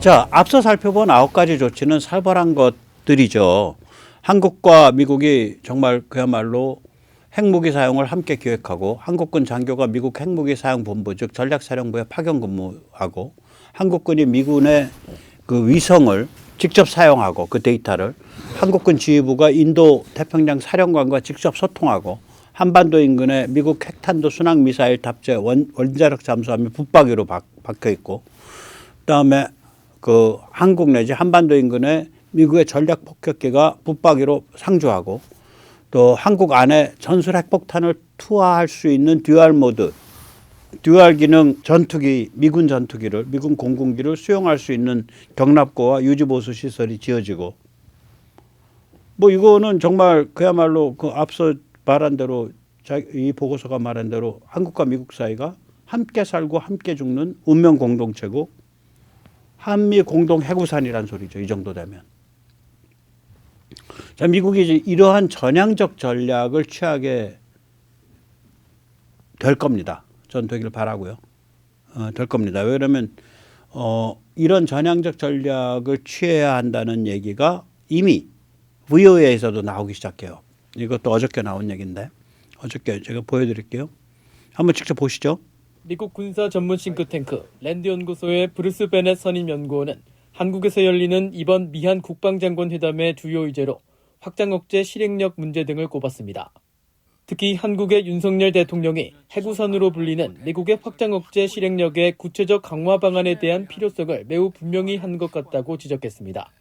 자, 앞서 살펴본 9가지 조치는 살벌한 것들이죠. 한국과 미국이 정말 그야말로 핵무기 사용을 함께 기획하고 한국군 장교가 미국 핵무기 사용 본부 즉 전략사령부에 파견 근무하고 한국군이 미군의 그 위성을 직접 사용하고 그 데이터를 한국군 지휘부가 인도 태평양 사령관과 직접 소통하고 한반도 인근에 미국 핵탄도 순항 미사일 탑재 원자력 잠수함이 붙박이로 박혀 있고 그다음에 그 한국 내지 한반도 인근에 미국의 전략 폭격기가 붙박이로 상주하고 또 한국 안에 전술 핵폭탄을 투하할 수 있는 듀얼 모드, 듀얼 기능 전투기, 미군 전투기를, 미군 공군기를 수용할 수 있는 경납고와 유지보수 시설이 지어지고 뭐 이거는 정말 그야말로 그 앞서 말한 대로 이 보고서가 말한 대로 한국과 미국 사이가 함께 살고 함께 죽는 운명 공동체고 한미 공동 해구산이란 소리죠. 이 정도 되면. 자, 미국이 이제 이러한 전향적 전략을 취하게 될 겁니다. 전 되기를 바라고요. 될 겁니다. 왜냐하면 이런 전향적 전략을 취해야 한다는 얘기가 이미 VOA에서도 나오기 시작해요. 이것도 어저께 나온 얘기인데 어저께 제가 보여드릴게요. 한번 직접 보시죠. 미국 군사 전문 싱크탱크 랜드 연구소의 브루스 베넷 선임 연구원은 한국에서 열리는 이번 미한 국방장관 회담의 주요 의제로 확장 억제 실행력 문제 등을 꼽았습니다. 특히 한국의 윤석열 대통령이 해구선으로 불리는 미국의 확장 억제 실행력의 구체적 강화 방안에 대한 필요성을 매우 분명히 한 것 같다고 지적했습니다.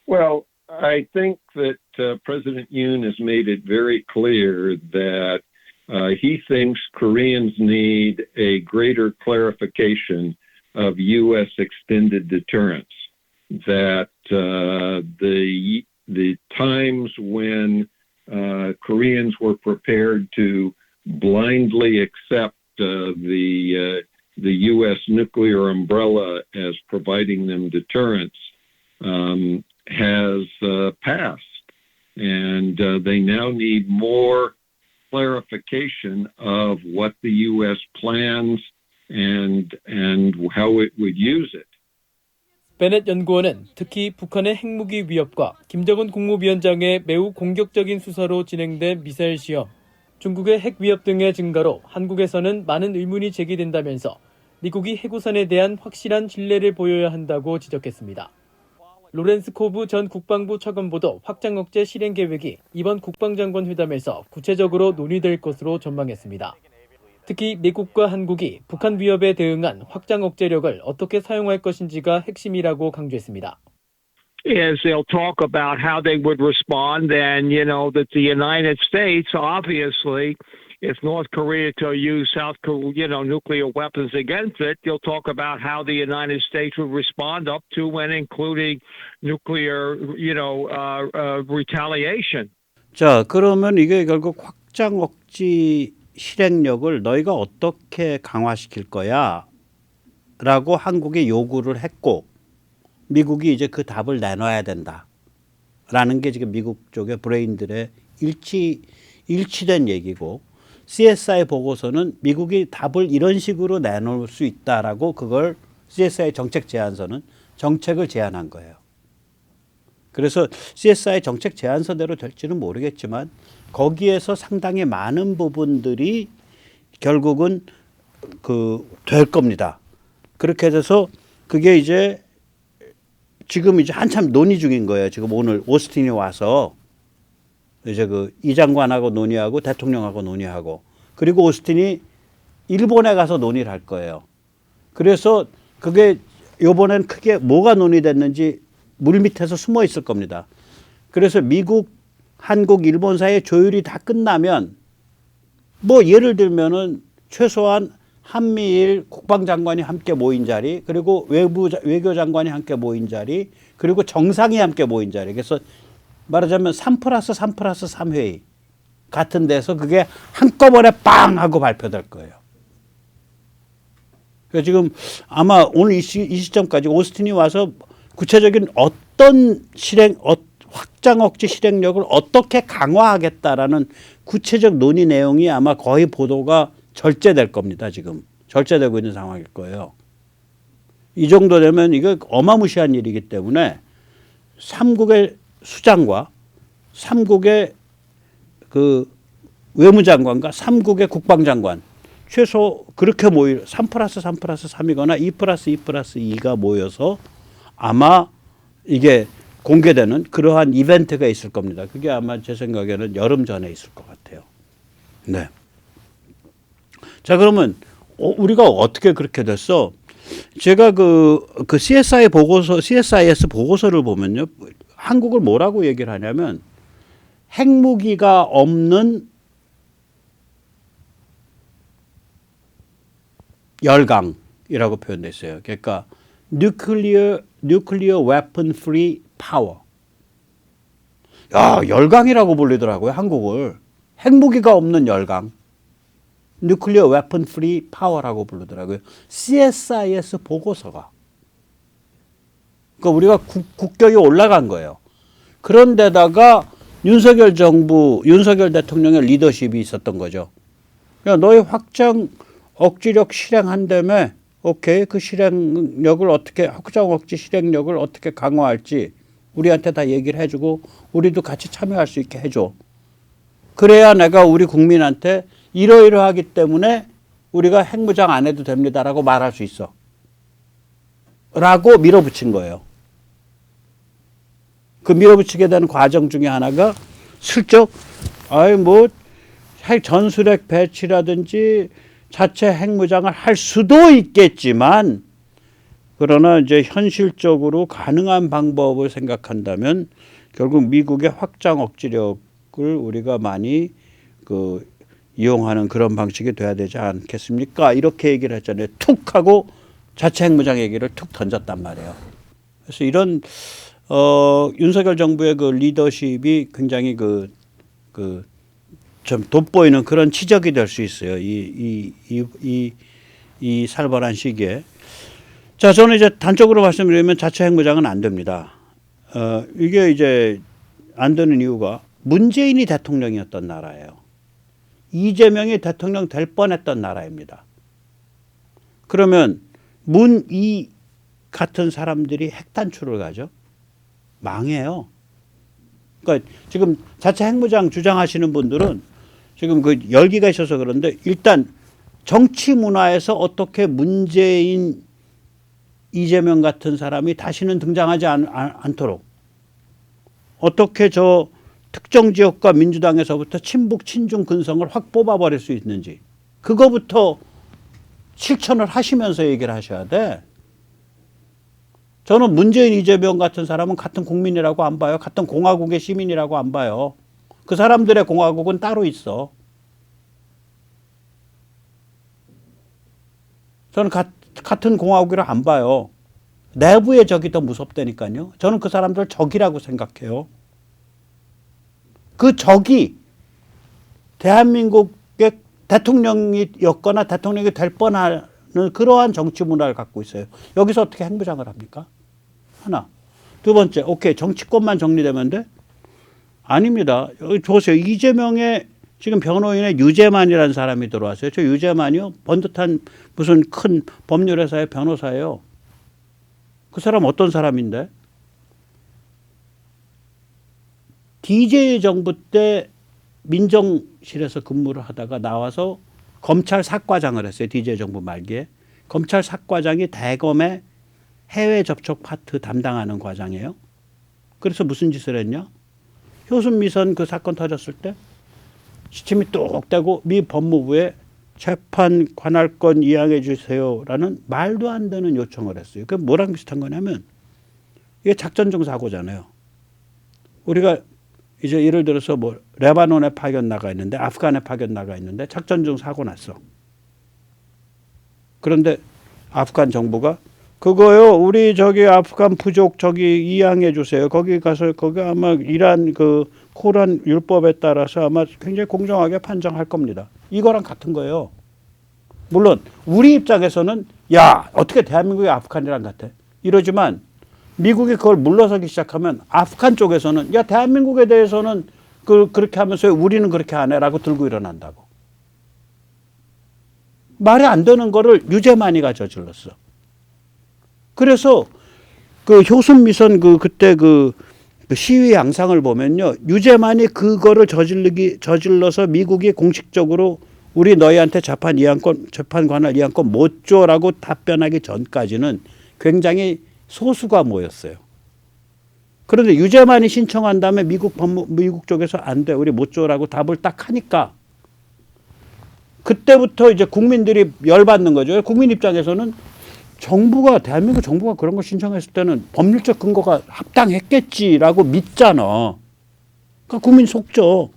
Well, I think that President Yoon has made it very clear that he thinks Koreans need a greater clarification of U.S. extended deterrence. That the times when Koreans were prepared to blindly accept the U.S. nuclear umbrella as providing them deterrence has passed, and they now need more clarification of what the U.S. plans and how it would use it. 베넷 연구원은 특히 북한의 핵무기 위협과 김정은 국무위원장의 매우 공격적인 수사로 진행된 미사일 시험, 중국의 핵 위협 등의 증가로 한국에서는 많은 의문이 제기된다면서 미국이 해구선에 대한 확실한 신뢰를 보여야 한다고 지적했습니다. 로렌스 코브 전 국방부 차관보도 확장 억제 실행 계획이 이번 국방장관 회담에서 구체적으로 논의될 것으로 전망했습니다. 특히 미국과 한국이 북한 위협에 대응한 확장 억제력을 어떻게 사용할 것인지가 핵심이라고 강조했습니다. Is they'll talk about how they would respond, and that the United States, obviously, if North Korea to use nuclear weapons against it, they'll talk about how the United States would respond up to and including nuclear, retaliation. 자, 그러면 이게 결국 확장 억지 실행력을 너희가 어떻게 강화시킬 거야? 라고 한국에 요구를 했고 미국이 이제 그 답을 내놔야 된다. 라는 게 지금 미국 쪽의 브레인들의 일치된 얘기고 CSI 보고서는 미국이 답을 이런 식으로 내놓을 수 있다라고 그걸 CSI 정책 제안서는 정책을 제안한 거예요. 그래서 CSI 정책 제안서대로 될지는 모르겠지만 거기에서 상당히 많은 부분들이 결국은 될 겁니다. 그렇게 돼서 그게 이제 지금 이제 한참 논의 중인 거예요. 지금 오늘 오스틴이 와서 이제 이 장관하고 논의하고 대통령하고 논의하고 그리고 오스틴이 일본에 가서 논의를 할 거예요. 그래서 그게 이번엔 크게 뭐가 논의됐는지 물밑에서 숨어 있을 겁니다. 그래서 미국, 한국, 일본 사이의 조율이 다 끝나면 뭐 예를 들면은 최소한 한미일 국방장관이 함께 모인 자리 그리고 외교장관이 함께 모인 자리 그리고 정상이 함께 모인 자리 그래서 말하자면 3+3+3 회의 같은 데서 그게 한꺼번에 빵 하고 발표될 거예요. 그래서 지금 아마 오늘 이 시점까지 오스틴이 와서 구체적인 어떤 확장 억제 실행력을 어떻게 강화하겠다라는 구체적 논의 내용이 아마 거의 보도가 절제될 겁니다. 지금 절제되고 있는 상황일 거예요. 이 정도 되면 이거 어마무시한 일이기 때문에 삼국의 수장과 삼국의 그 외무장관과 삼국의 국방장관 최소 그렇게 3+3+3이거나 2+2+2가 모여서 아마 이게 공개되는 그러한 이벤트가 있을 겁니다. 그게 아마 제 생각에는 여름 전에 있을 것 같아요. 네. 자, 그러면 우리가 어떻게 그렇게 됐어? 제가 그 CSIS 보고서를 보면요, 한국을 뭐라고 얘기를 하냐면 핵무기가 없는 열강이라고 표현돼 있어요. 그러니까 nuclear weapon free power. 야, 열강이라고 불리더라고요, 한국을. 핵무기가 없는 열강. nuclear weapon free power라고 부르더라고요. CSIS 보고서가. 그러니까 우리가 국격이 올라간 거예요. 그런데다가 윤석열 대통령의 리더십이 있었던 거죠. 야, 너희 확장 억지력 실행한다며, 오케이, 그 실행력을 어떻게, 확장 억지 실행력을 어떻게 강화할지 우리한테 다 얘기를 해주고 우리도 같이 참여할 수 있게 해줘. 그래야 내가 우리 국민한테 이러이러하기 때문에 우리가 핵무장 안 해도 됩니다라고 말할 수 있어. 라고 밀어붙인 거예요. 그 밀어붙이게 되는 과정 중에 하나가 슬쩍, 핵 전술핵 배치라든지 자체 핵무장을 할 수도 있겠지만, 그러나 이제 현실적으로 가능한 방법을 생각한다면 결국 미국의 확장 억지력을 우리가 많이 이용하는 그런 방식이 돼야 되지 않겠습니까? 이렇게 얘기를 했잖아요. 툭 하고 자체 핵무장 얘기를 툭 던졌단 말이에요. 그래서 이런 윤석열 정부의 그 리더십이 굉장히 좀 돋보이는 그런 치적이 될 수 있어요. 이 살벌한 시기에. 자, 저는 이제 단적으로 말씀드리면 자체 핵무장은 안 됩니다. 이게 이제 안 되는 이유가 문재인이 대통령이었던 나라예요. 이재명이 대통령 될 뻔했던 나라입니다. 그러면 문이 같은 사람들이 핵 단추를 가죠. 망해요. 그러니까 지금 자체 핵무장 주장하시는 분들은 지금 그 열기가 있어서 그런데 일단 정치 문화에서 어떻게 문재인, 이재명 같은 사람이 다시는 등장하지 않도록 어떻게 저 특정 지역과 민주당에서부터 친북 친중 근성을 확 뽑아버릴 수 있는지 그거부터 실천을 하시면서 얘기를 하셔야 돼. 저는 문재인, 이재명 같은 사람은 같은 국민이라고 안 봐요. 같은 공화국의 시민이라고 안 봐요. 그 사람들의 공화국은 따로 있어. 저는 같은 공화국이라 안 봐요. 내부의 적이 더 무섭다니까요. 저는 그 사람들 적이라고 생각해요. 그 적이 대한민국의 대통령이었거나 대통령이 될 뻔하는 그러한 정치 문화를 갖고 있어요. 여기서 어떻게 핵무장을 합니까? 하나. 두 번째, 오케이, 정치권만 정리되면 돼? 아닙니다. 여기 보세요. 이재명의 지금 변호인의 유재만이라는 사람이 들어왔어요. 저 유재만이요? 번듯한 무슨 큰 법률회사의 변호사예요. 그 사람 어떤 사람인데? DJ 정부 때 민정실에서 근무를 하다가 나와서 검찰 사과장을 했어요. DJ 정부 말기에. 검찰 사과장이 대검의 해외 접촉 파트 담당하는 과장이에요. 그래서 무슨 짓을 했냐? 효순미선 그 사건 터졌을 때 시침이 뚝 떼고 미 법무부에 재판 관할권 이양해 주세요라는 말도 안 되는 요청을 했어요. 그게 뭐랑 비슷한 거냐면 이게 작전 중 사고잖아요. 우리가 이제 예를 들어서 뭐 레바논에 파견 나가 있는데 아프간에 파견 나가 있는데 작전 중 사고 났어. 그런데 아프간 정부가 그거요, 우리 저기 아프간 부족 저기 이양해 주세요. 거기 가서 거기 아마 이란 그 코란 율법에 따라서 아마 굉장히 공정하게 판정할 겁니다. 이거랑 같은 거예요. 물론 우리 입장에서는 야, 어떻게 대한민국이 아프간이랑 같아? 이러지만 미국이 그걸 물러서기 시작하면 아프간 쪽에서는 야, 대한민국에 대해서는 그렇게 하면서 우리는 그렇게 안 해라고 들고 일어난다고. 말이 안 되는 거를 유재만이가 저질렀어. 그래서 그 효순미선 그때 그 시위 양상을 보면요, 유재만이 그거를 저질러서 미국이 공식적으로 우리 너희한테 재판 관할 이양권 못 줘라고 답변하기 전까지는 굉장히 소수가 모였어요. 그런데 유재만이 신청한 다음에 미국 쪽에서 안 돼, 우리 못 줘라고 답을 딱 하니까 그때부터 이제 국민들이 열받는 거죠. 국민 입장에서는 대한민국 정부가 그런 걸 신청했을 때는 법률적 근거가 합당했겠지라고 믿잖아. 그러니까 국민 속죠.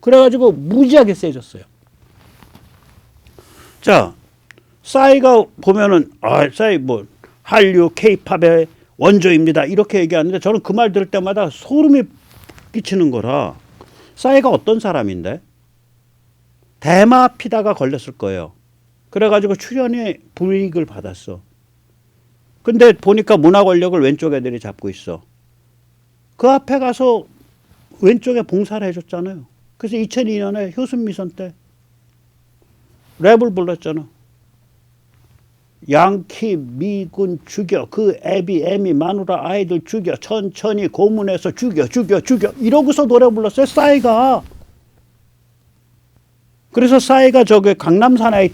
그래가지고 무지하게 세졌어요. 자, 싸이가 보면은, 싸이 한류, 케이팝의 원조입니다, 이렇게 얘기하는데 저는 그 말 들을 때마다 소름이 끼치는 거라. 싸이가 어떤 사람인데? 대마 피다가 걸렸을 거예요. 그래가지고 출연에 불이익을 받았어. 근데 보니까 문화 권력을 왼쪽 애들이 잡고 있어. 그 앞에 가서 왼쪽에 봉사를 해줬잖아요. 그래서 2002년에 효순미선 때 랩을 불렀잖아. 양키 미군 죽여, 그 애미 마누라 아이들 죽여, 천천히 고문해서 죽여 이러고서 노래 불렀어요, 싸이가. 그래서 싸이가 강남 스타일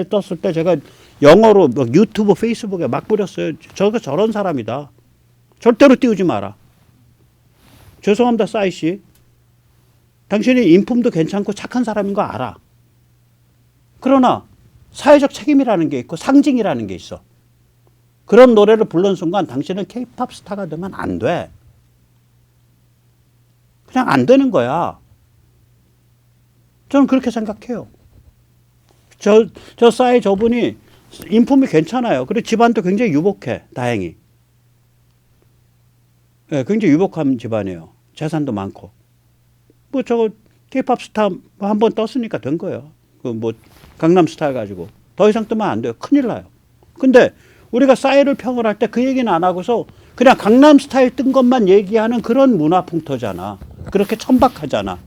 떴을 때 제가 영어로 유튜브, 페이스북에 막 뿌렸어요. 저런 사람이다. 절대로 띄우지 마라. 죄송합니다, 싸이 씨. 당신이 인품도 괜찮고 착한 사람인 거 알아. 그러나 사회적 책임이라는 게 있고 상징이라는 게 있어. 그런 노래를 부른 순간 당신은 케이팝 스타가 되면 안 돼. 그냥 안 되는 거야. 저는 그렇게 생각해요. 저 싸이 저분이 인품이 괜찮아요. 그리고 집안도 굉장히 유복해, 다행히. 네, 굉장히 유복한 집안이에요. 재산도 많고. 저거 케이팝 스타 한 번 떴으니까 된 거예요. 강남 스타일 가지고. 더 이상 뜨면 안 돼요. 큰일 나요. 근데 우리가 싸이를 평을 할 때 그 얘기는 안 하고서 그냥 강남 스타일 뜬 것만 얘기하는 그런 문화풍토잖아. 그렇게 천박하잖아.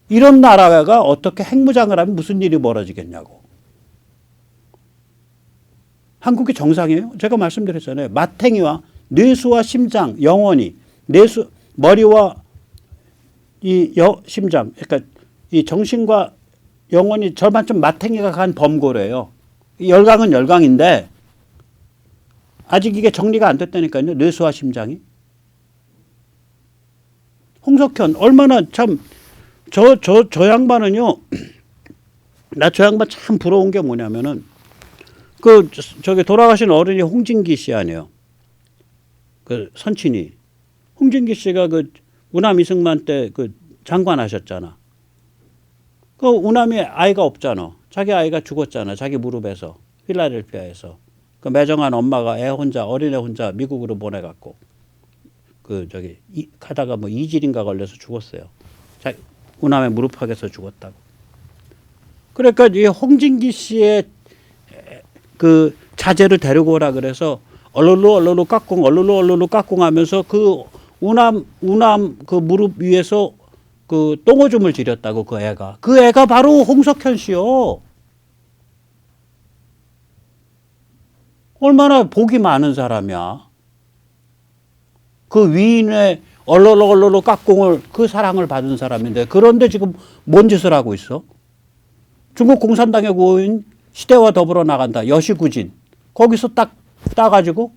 이런 나라가 어떻게 핵무장을 하면 무슨 일이 벌어지겠냐고. 한국이 정상이에요? 제가 말씀드렸잖아요. 마탱이와 뇌수와 심장, 영혼이, 머리와 심장, 그러니까 이 정신과 영혼이 절반쯤 마탱이가 간 범고래요. 열강은 열강인데 아직 이게 정리가 안 됐다니까요. 뇌수와 심장이. 홍석현 얼마나 참 저 양반은요. 나 저 양반 참 부러운 게 뭐냐면은 저기 돌아가신 어른이 홍진기 씨 아니에요. 그 선친이. 홍진기 씨가 우남 이승만 때 장관 하셨잖아. 우남이 아이가 없잖아. 자기 아이가 죽었잖아. 자기 무릎에서. 필라델피아에서. 매정한 엄마가 어린애 혼자 미국으로 보내갖고. 가다가 이질인가 걸려서 죽었어요. 우남의 무릎팍에서 죽었다고. 그러니까 이 홍진기 씨의 자제를 데리고 오라 그래서 얼룰루 까꿍 하면서 우남 무릎 위에서 똥오줌을 지렸다고 그 애가 바로 홍석현 씨요. 얼마나 복이 많은 사람이야. 그 위인의 얼얼얼얼 까꿍을 그 사랑을 받은 사람인데 그런데 지금 뭔 짓을 하고 있어? 중국 공산당의 고인 시대와 더불어 나간다. 여시구진. 거기서 딱 따가지고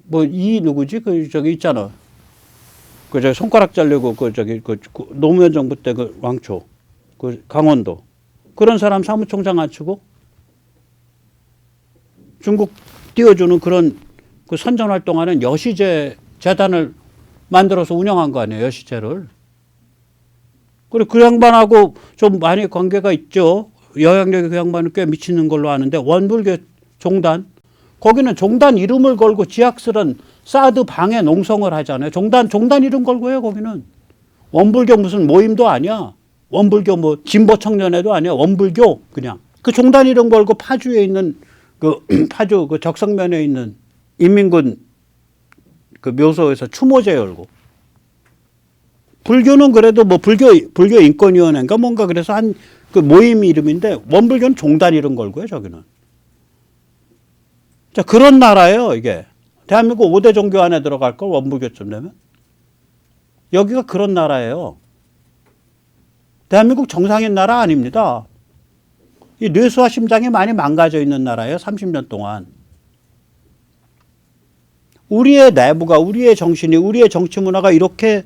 누구지? 저기 있잖아. 저기 손가락 자르고 노무현 정부 때 왕초 강원도 그런 사람 사무총장 앉히고 중국 띄워주는 그런 선전 활동하는 여시제 재단을 만들어서 운영한 거 아니에요, 여시제를. 그리고 그 양반하고 좀 많이 관계가 있죠. 영향력이 그 양반은 꽤 미치는 걸로 아는데 원불교 종단 거기는 종단 이름을 걸고 지하스런 사드 방해 농성을 하잖아요. 종단 이름 걸고 해요, 거기는. 원불교 무슨 모임도 아니야. 원불교 진보 청년회도 아니야. 원불교 그냥. 그 종단 이름 걸고 파주에 있는 파주 적성면에 있는 인민군 묘소에서 추모제 열고. 불교는 그래도 불교 인권위원회인가 뭔가 그래서 한 모임 이름인데 원불교는 종단 이름 걸고요, 저기는. 자, 그런 나라예요, 이게. 대한민국 5대 종교 안에 들어갈 걸 원불교쯤 되면. 여기가 그런 나라예요. 대한민국 정상인 나라 아닙니다. 이 뇌수와 심장이 많이 망가져 있는 나라예요, 30년 동안. 우리의 내부가, 우리의 정신이, 우리의 정치 문화가 이렇게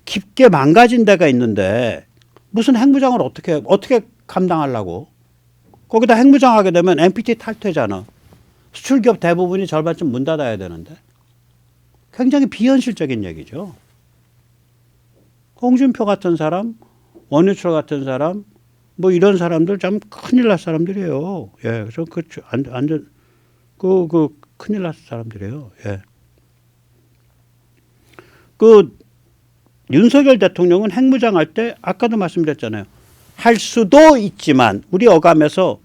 깊게 망가진 데가 있는데 무슨 핵무장을 어떻게 감당하려고? 거기다 핵무장 하게 되면 NPT 탈퇴잖아. 수출기업 대부분이 절반쯤 문 닫아야 되는데. 굉장히 비현실적인 얘기죠. 홍준표 같은 사람, 원유철 같은 사람, 뭐 이런 사람들 참 큰일 날 사람들이에요. 예, 그래서 큰일 날 사람들이에요. 예. 윤석열 대통령은 핵무장할 때 아까도 말씀드렸잖아요. 할 수도 있지만 우리 어감에서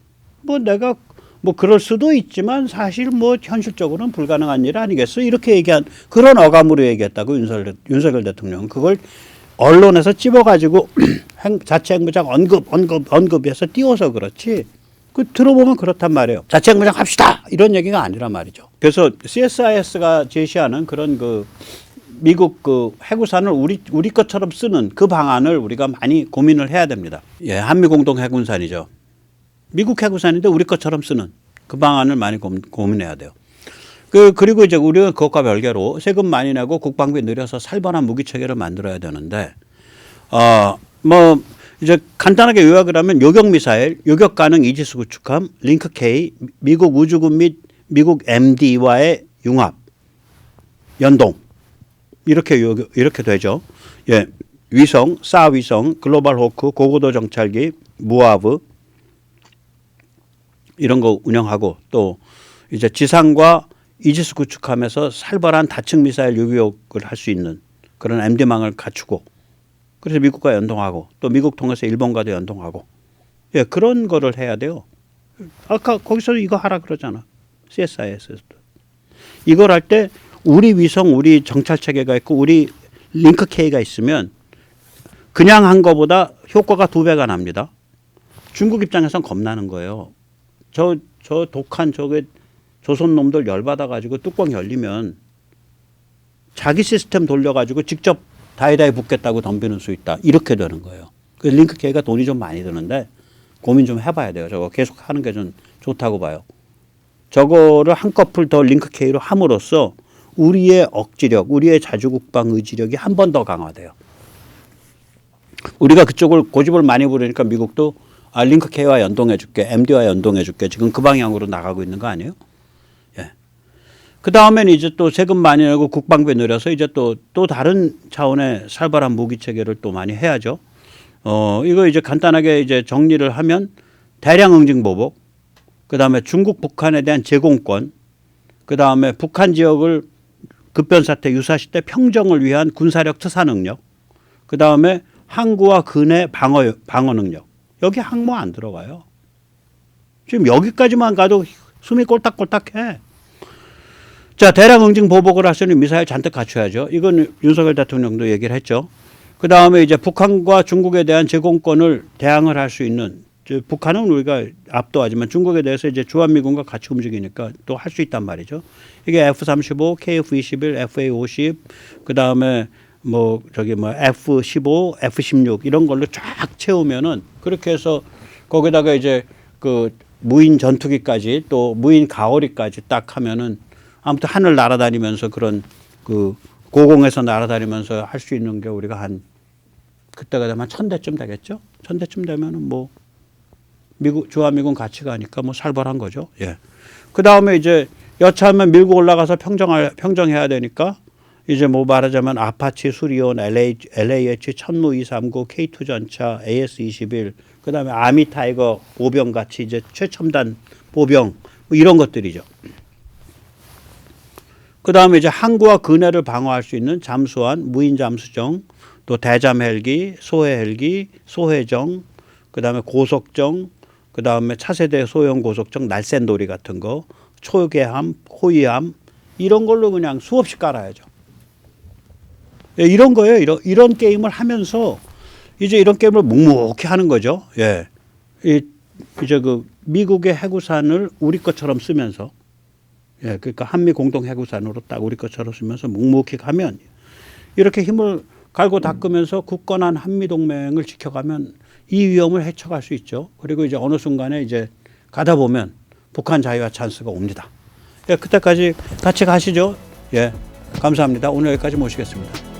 내가 그럴 수도 있지만 사실 현실적으로는 불가능한 일 아니겠어? 이렇게 얘기한 그런 어감으로 얘기했다고 윤석열 대통령은 그걸 언론에서 찝어가지고 자체 핵무장 언급해서 띄워서 그렇지. 들어보면 그렇단 말이에요. 자체 핵무장 합시다! 이런 얘기가 아니란 말이죠. 그래서 CSIS가 제시하는 그런 미국 해구산을 우리 것처럼 쓰는 그 방안을 우리가 많이 고민을 해야 됩니다. 예, 한미공동 해군산이죠. 미국 해구산인데 우리 것처럼 쓰는 그 방안을 많이 고민해야 돼요. 그리고 이제 우리가 그것과 별개로 세금 많이 내고 국방비 늘려서 살벌한 무기 체계를 만들어야 되는데, 이제 간단하게 요약을 하면 요격 미사일, 요격 가능 이지스 구축함, 링크 K, 미국 우주군 및 미국 MD와의 융합, 연동. 이렇게 되죠. 예. 위성, 사위성, 글로벌 호크, 고고도 정찰기, 무아브, 이런 거 운영하고 또 이제 지상과 이지스 구축함에서 살벌한 다층 미사일 유격을 할 수 있는 그런 MD망을 갖추고 그래서 미국과 연동하고 또 미국 통해서 일본과도 연동하고 예, 그런 거를 해야 돼요. 아까 거기서 이거 하라 그러잖아. CSIS에서도. 이걸 할 때 우리 위성, 우리 정찰 체계가 있고 우리 링크 K가 있으면 그냥 한 거보다 효과가 2배가 납니다. 중국 입장에선 겁나는 거예요. 저 독한 저게 조선 놈들 열받아가지고 뚜껑 열리면 자기 시스템 돌려가지고 직접 다이다이 붙겠다고 덤비는 수 있다. 이렇게 되는 거예요. 그 링크 K가 돈이 좀 많이 드는데 고민 좀 해봐야 돼요. 저거 계속 하는 게 좀 좋다고 봐요. 저거를 한꺼풀 더 링크 K로 함으로써 우리의 억지력, 우리의 자주국방 의지력이 한 번 더 강화돼요. 우리가 그쪽을 고집을 많이 부르니까 미국도 링크 K와 연동해 줄게, MD와 연동해 줄게. 지금 그 방향으로 나가고 있는 거 아니에요? 예. 그 다음엔 이제 또 세금 많이 내고 국방비 늘려서 이제 또 다른 차원의 살벌한 무기 체계를 또 많이 해야죠. 이거 이제 간단하게 이제 정리를 하면 대량 응징 보복, 그 다음에 중국 북한에 대한 제공권, 그 다음에 북한 지역을 급변사태 유사시 때 평정을 위한 군사력 투사 능력, 그 다음에 항구와 근해 방어 능력. 여기 항모 안 들어가요. 지금 여기까지만 가도 숨이 꼴딱꼴딱해. 자, 대량 응징 보복을 할 수 있는 미사일 잔뜩 갖춰야죠. 이건 윤석열 대통령도 얘기를 했죠. 그 다음에 이제 북한과 중국에 대한 제공권을 대항을 할 수 있는, 북한은 우리가 압도하지만 중국에 대해서 이제 주한미군과 같이 움직이니까 또 할 수 있단 말이죠. 이게 F-35, KF-21, FA-50, 그 다음에 F-15, F-16 이런 걸로 쫙 채우면은 그렇게 해서 거기다가 이제 무인 전투기까지 또 무인 가오리까지 딱 하면은 아무튼 하늘 날아다니면서 그런 고공에서 날아다니면서 할 수 있는 게 우리가 그때가 되면 1000대쯤 되겠죠? 1000대쯤 되면은 주한미군 같이 가니까 살벌한 거죠. 예. 그 다음에 이제 여차하면 밀고 올라가서 평정해야 되니까 이제 말하자면 아파치, 수리온, LAH, 천무 239, K2 전차, AS-21, 그 다음에 아미 타이거 보병 같이 이제 최첨단 보병 이런 것들이죠. 그 다음에 이제 항구와 근해를 방어할 수 있는 잠수함, 무인 잠수정, 또 대잠 헬기, 소해 헬기, 소해정, 그 다음에 고속정, 그 다음에 차세대 소형 고속정, 날쌘돌이 같은 거, 초계함, 호위함 이런 걸로 그냥 수없이 깔아야죠. 예, 이런 거예요. 이런 게임을 하면서 이제 이런 게임을 묵묵히 하는 거죠. 예, 이제 미국의 해구산을 우리 것처럼 쓰면서 예, 그러니까 한미 공동 해구산으로 딱 우리 것처럼 쓰면서 묵묵히 가면 이렇게 힘을 갈고 닦으면서 굳건한 한미 동맹을 지켜가면 이 위험을 헤쳐갈 수 있죠. 그리고 이제 어느 순간에 이제 가다 보면 북한 자유화 찬스가 옵니다. 예, 그때까지 같이 가시죠. 예, 감사합니다. 오늘 여기까지 모시겠습니다.